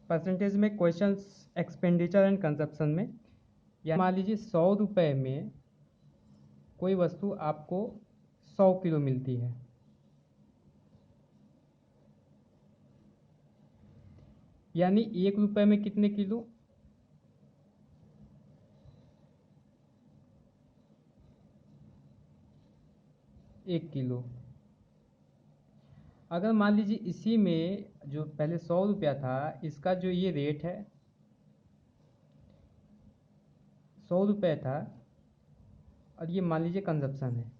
Percentage में questions expenditure and consumption में, या मान लीजिए 100 रुपये में कोई वस्तु आपको 100 किलो मिलती है, यानी 1 रुपये में कितने किलो? 1 किलो। अगर मान लीजिए इसी में जो पहले 100 रुपया था, इसका जो ये रेट है 100 रुपये था, और ये मान लीजिए कंजप्शन है,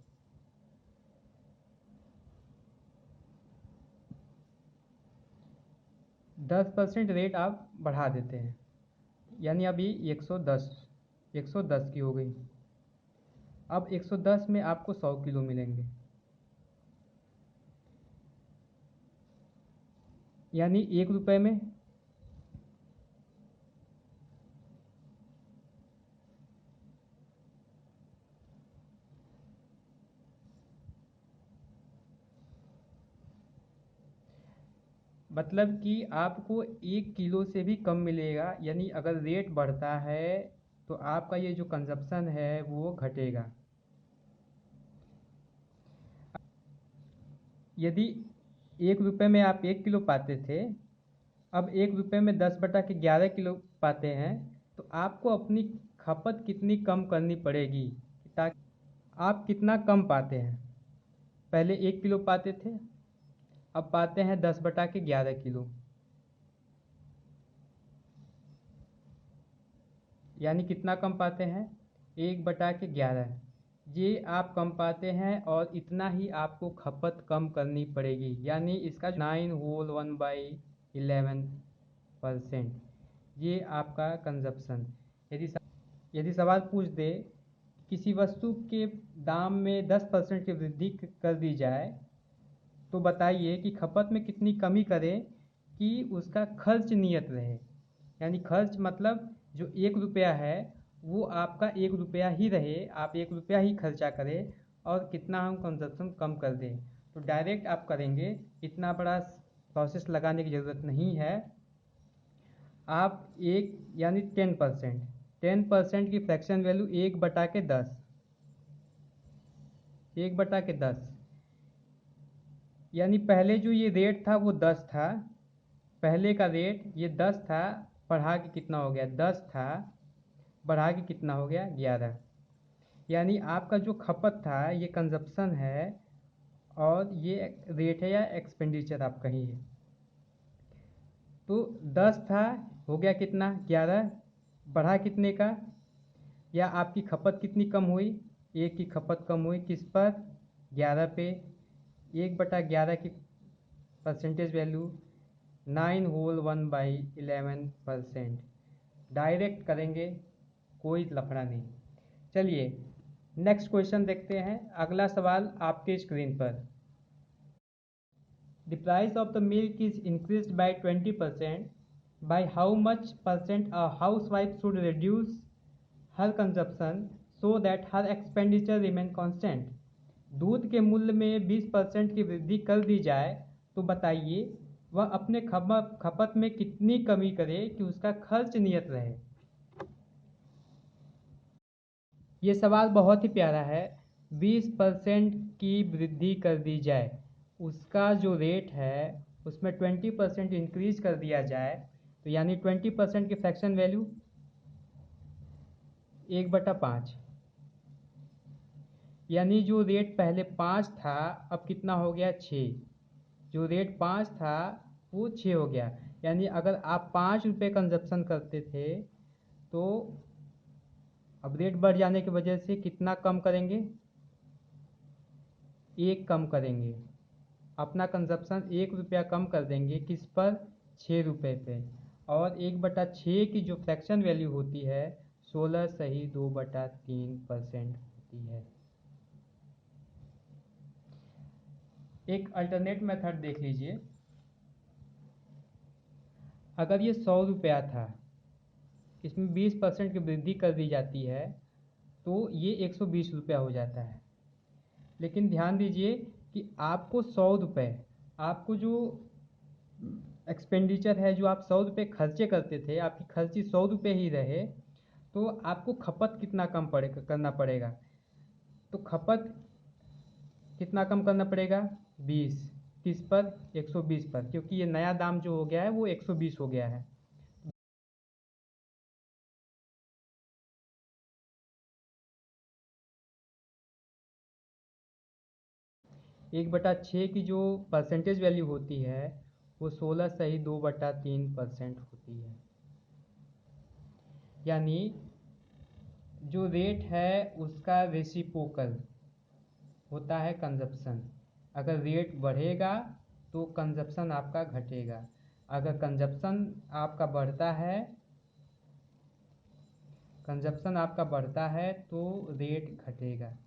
दस % रेट आप बढ़ा देते हैं, यानी अभी 110 की हो गई। अब 110 में आपको 100 किलो मिलेंगे, यानी 1 रुपये में मतलब कि आपको 1 किलो से भी कम मिलेगा, यानी अगर रेट बढ़ता है तो आपका ये जो कंजप्शन है वो घटेगा। यदि 1 रुपये में आप 1 किलो पाते थे, अब 1 रुपये में 10/11 किलो पाते हैं, तो आपको अपनी खपत कितनी कम करनी पड़ेगी, ताकि आप कितना कम पाते हैं। पहले 1 किलो पाते थे, अब पाते हैं 10/11 किलो, यानी कितना कम पाते हैं? 1/11। ये आप कम पाते हैं, और इतना ही आपको खपत कम करनी पड़ेगी, यानी इसका 9 होल 1/11%, ये आपका कंजप्शन। यदि सवाल पूछ दे किसी वस्तु के दाम में 10% की वृद्धि कर दी जाए, तो बताइए कि खपत में कितनी कमी करें कि उसका खर्च नियत रहे। यानी खर्च मतलब जो 1 रुपया है वो आपका 1 रुपया ही रहे, आप 1 रुपया ही खर्चा करें, और कितना हम कंजप्शन कम कर दें। तो डायरेक्ट आप करेंगे, इतना बड़ा प्रोसेस लगाने की ज़रूरत नहीं है। आप एक यानी 10% की फ्रैक्शन वैल्यू 1/10, 1/10, यानी पहले जो ये रेट था वो 10 था, पहले का रेट ये 10 था, बढ़ा के कितना हो गया? 10 था, बढ़ा के कितना हो गया? 11। यानी आपका जो खपत था ये कंजप्शन है, और ये रेट है या एक्सपेंडिचर आप कहिए। तो 10 था, हो गया कितना? 11। बढ़ा कितने का? या आपकी खपत कितनी कम हुई? 1 की खपत कम हुई, किस पर? 11 पे। 1/11 की परसेंटेज वैल्यू 9 होल 1/11%। डायरेक्ट करेंगे, कोई लफड़ा नहीं। चलिए नेक्स्ट क्वेश्चन देखते हैं। अगला सवाल आपके स्क्रीन पर। The price of the milk is increased by 20%, by how much percent a housewife should reduce her consumption so that her expenditure remain constant। दूध के मूल्य में 20% की वृद्धि कर दी जाए तो बताइए वह अपने खपत में कितनी कमी करे कि उसका खर्च नियत रहे। ये सवाल बहुत ही प्यारा है। 20% की वृद्धि कर दी जाए, उसका जो रेट है उसमें 20% इंक्रीज कर दिया जाए, तो यानी 20% की फ्रैक्शन वैल्यू 1/5, यानी जो रेट पहले 5 था अब कितना हो गया? 6। जो रेट 5 था वो 6 हो गया, यानी अगर आप 5 रुपये कंजप्शन करते थे तो अब रेट बढ़ जाने की वजह से कितना कम करेंगे? 1 कम करेंगे। अपना कंजप्शन 1 रुपया कम कर देंगे, किस पर? 6 रुपये पे। और 1/6 की जो फ्रैक्शन वैल्यू होती है 16(2/3% होती है। एक अल्टरनेट मेथड देख लीजिए। अगर ये 100 रुपया था, इसमें 20% की वृद्धि कर दी जाती है, तो ये 120 रुपया हो जाता है। लेकिन ध्यान दीजिए कि आपको 100 रुपये, आपको जो एक्सपेंडिचर है जो आप 100 रुपये खर्चे करते थे, आपकी खर्ची 100 रुपये ही रहे, तो आपको खपत कितना कम करना पड़ेगा। तो खपत कितना कम करना पड़ेगा, 20, किस पर, 120 पर, क्योंकि ये नया दाम जो हो गया है वो 120 हो गया है। 1/6 की जो परसेंटेज वैल्यू होती है वो 16 सही 2/3% होती है। यानी जो रेट है उसका रेसिप्रोकल होता है कंजप्शन। अगर रेट बढ़ेगा तो कंजप्शन आपका घटेगा, अगर कंजप्शन आपका बढ़ता है तो रेट घटेगा।